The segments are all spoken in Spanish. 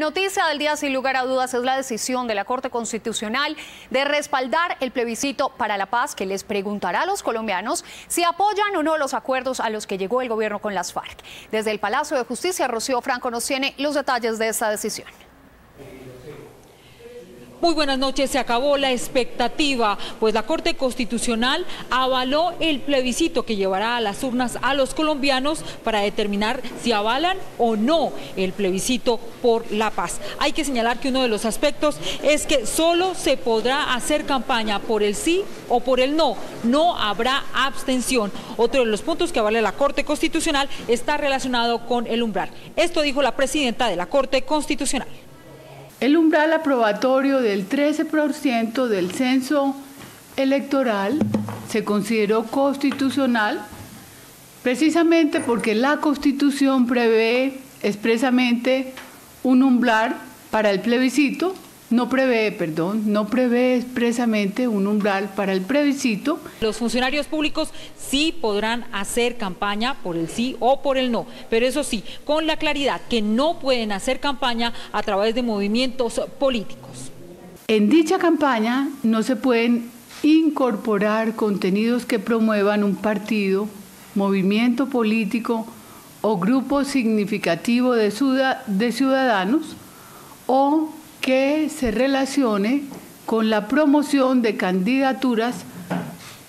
noticia del día, sin lugar a dudas, es la decisión de la Corte Constitucional de respaldar el plebiscito para la paz, que les preguntará a los colombianos si apoyan o no los acuerdos a los que llegó el gobierno con las FARC. Desde el Palacio de Justicia, Rocío Franco nos tiene los detalles de esta decisión. Muy buenas noches. Se acabó la expectativa, pues la Corte Constitucional avaló el plebiscito que llevará a las urnas a los colombianos para determinar si avalan o no el plebiscito por la paz. Hay que señalar que uno de los aspectos es que solo se podrá hacer campaña por el sí o por el no. No habrá abstención. Otro de los puntos que avala la Corte Constitucional está relacionado con el umbral. Esto dijo la presidenta de la Corte Constitucional. El umbral aprobatorio del 13% del censo electoral se consideró constitucional precisamente porque la Constitución prevé expresamente un umbral para el plebiscito, no prevé expresamente un umbral para el plebiscito. Los funcionarios públicos sí podrán hacer campaña por el sí o por el no, pero eso sí, con la claridad que no pueden hacer campaña a través de movimientos políticos. En dicha campaña no se pueden incorporar contenidos que promuevan un partido, movimiento político o grupo significativo de ciudadanos o que se relacione con la promoción de candidaturas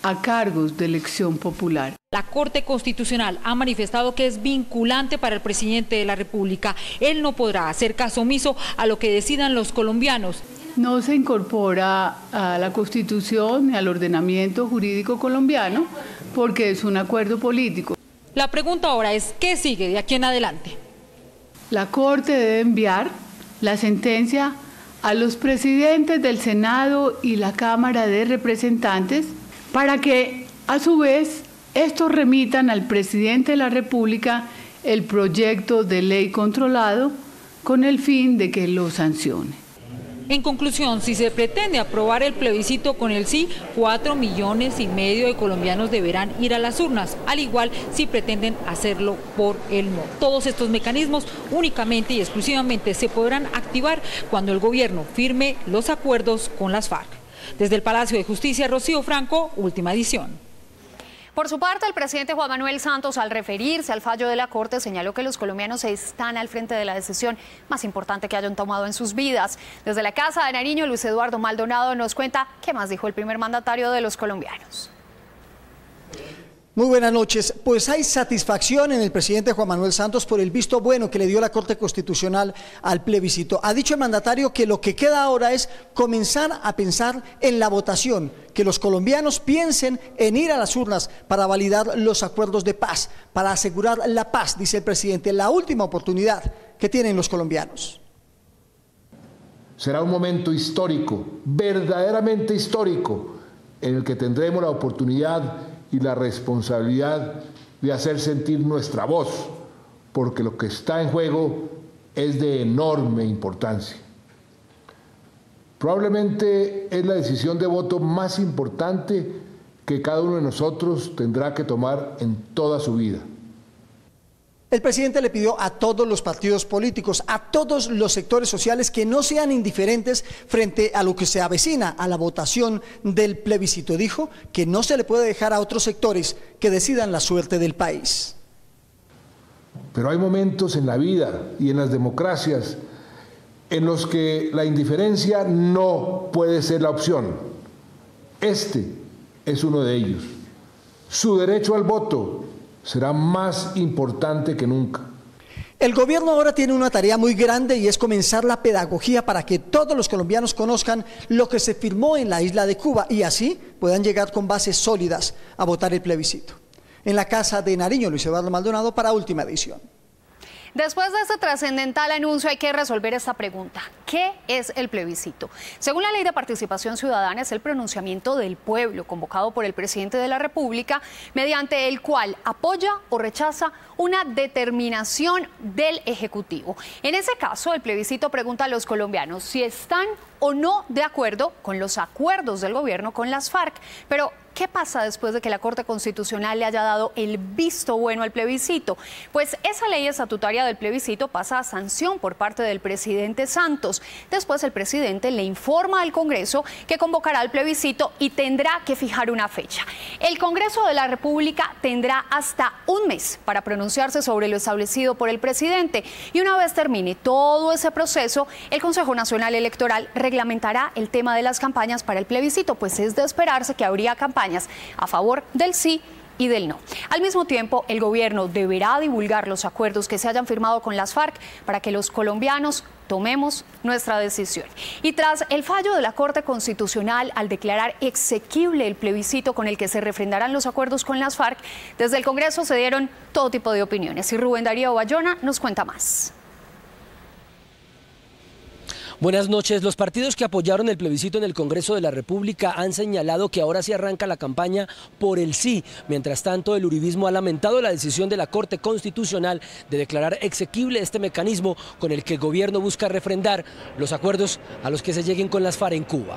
a cargos de elección popular. La Corte Constitucional ha manifestado que es vinculante para el presidente de la República. Él no podrá hacer caso omiso a lo que decidan los colombianos. No se incorpora a la Constitución ni al ordenamiento jurídico colombiano porque es un acuerdo político. La pregunta ahora es, ¿qué sigue de aquí en adelante? La Corte debe enviar la sentencia a los presidentes del Senado y la Cámara de Representantes para que, a su vez, estos remitan al presidente de la República el proyecto de ley controlado con el fin de que lo sancione. En conclusión, si se pretende aprobar el plebiscito con el sí, 4,5 millones de colombianos deberán ir a las urnas, al igual si pretenden hacerlo por el no. Todos estos mecanismos únicamente y exclusivamente se podrán activar cuando el gobierno firme los acuerdos con las FARC. Desde el Palacio de Justicia, Rocío Franco, última edición. Por su parte, el presidente Juan Manuel Santos, al referirse al fallo de la Corte, señaló que los colombianos están al frente de la decisión más importante que hayan tomado en sus vidas. Desde la Casa de Nariño, Luis Eduardo Maldonado nos cuenta qué más dijo el primer mandatario de los colombianos. Muy buenas noches. Pues hay satisfacción en el presidente Juan Manuel Santos por el visto bueno que le dio la Corte Constitucional al plebiscito. Ha dicho el mandatario que lo que queda ahora es comenzar a pensar en la votación, que los colombianos piensen en ir a las urnas para validar los acuerdos de paz, para asegurar la paz, dice el presidente, la última oportunidad que tienen los colombianos. Será un momento histórico, verdaderamente histórico, en el que tendremos la oportunidad y la responsabilidad de hacer sentir nuestra voz, porque lo que está en juego es de enorme importancia. Probablemente es la decisión de voto más importante que cada uno de nosotros tendrá que tomar en toda su vida. El presidente le pidió a todos los partidos políticos, a todos los sectores sociales que no sean indiferentes frente a lo que se avecina a la votación del plebiscito. Dijo que no se le puede dejar a otros sectores que decidan la suerte del país. Pero hay momentos en la vida y en las democracias en los que la indiferencia no puede ser la opción. Este es uno de ellos. Su derecho al voto será más importante que nunca. El gobierno ahora tiene una tarea muy grande y es comenzar la pedagogía para que todos los colombianos conozcan lo que se firmó en la isla de Cuba y así puedan llegar con bases sólidas a votar el plebiscito. En la Casa de Nariño, Luis Eduardo Maldonado para Última Edición. Después de este trascendental anuncio hay que resolver esta pregunta. ¿Qué es el plebiscito? Según la Ley de Participación Ciudadana, es el pronunciamiento del pueblo convocado por el presidente de la República, mediante el cual apoya o rechaza una determinación del Ejecutivo. En ese caso, el plebiscito pregunta a los colombianos si están o no de acuerdo con los acuerdos del gobierno con las FARC. Pero ¿qué pasa después de que la Corte Constitucional le haya dado el visto bueno al plebiscito? Pues esa ley estatutaria del plebiscito pasa a sanción por parte del presidente Santos. Después el presidente le informa al Congreso que convocará el plebiscito y tendrá que fijar una fecha. El Congreso de la República tendrá hasta un mes para pronunciarse sobre lo establecido por el presidente. Y una vez termine todo ese proceso, el Consejo Nacional Electoral reglamentará el tema de las campañas para el plebiscito, pues es de esperarse que habría campañas a favor del sí y del no. Al mismo tiempo, el gobierno deberá divulgar los acuerdos que se hayan firmado con las FARC para que los colombianos tomemos nuestra decisión. Y tras el fallo de la Corte Constitucional al declarar exequible el plebiscito con el que se refrendarán los acuerdos con las FARC, desde el Congreso se dieron todo tipo de opiniones. Y Rubén Darío Bayona nos cuenta más. Buenas noches. Los partidos que apoyaron el plebiscito en el Congreso de la República han señalado que ahora sí arranca la campaña por el sí. Mientras tanto, el uribismo ha lamentado la decisión de la Corte Constitucional de declarar exequible este mecanismo con el que el gobierno busca refrendar los acuerdos a los que se lleguen con las FARC en Cuba.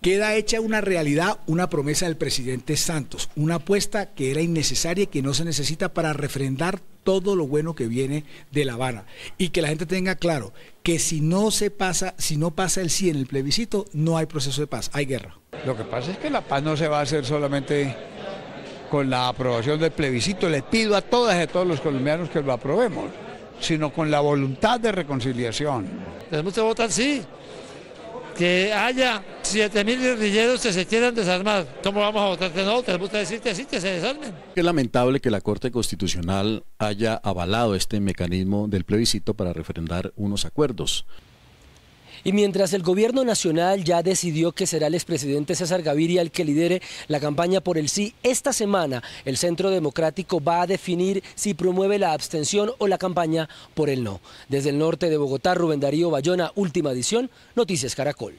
Queda hecha una realidad, una promesa del presidente Santos, una apuesta que era innecesaria y que no se necesita para refrendar todo lo bueno que viene de La Habana. Y que la gente tenga claro que si no pasa el sí en el plebiscito, no hay proceso de paz, hay guerra. Lo que pasa es que la paz no se va a hacer solamente con la aprobación del plebiscito. Les pido a todas y a todos los colombianos que lo aprobemos, sino con la voluntad de reconciliación. Tenemos que votar sí. Que haya 7.000 guerrilleros que se quieran desarmar. ¿Cómo vamos a votar que no? Tenemos que decir que sí, que se desarmen. Es lamentable que la Corte Constitucional haya avalado este mecanismo del plebiscito para refrendar unos acuerdos. Y mientras el gobierno nacional ya decidió que será el expresidente César Gaviria el que lidere la campaña por el sí, esta semana el Centro Democrático va a definir si promueve la abstención o la campaña por el no. Desde el norte de Bogotá, Rubén Darío Bayona, Última Edición, Noticias Caracol.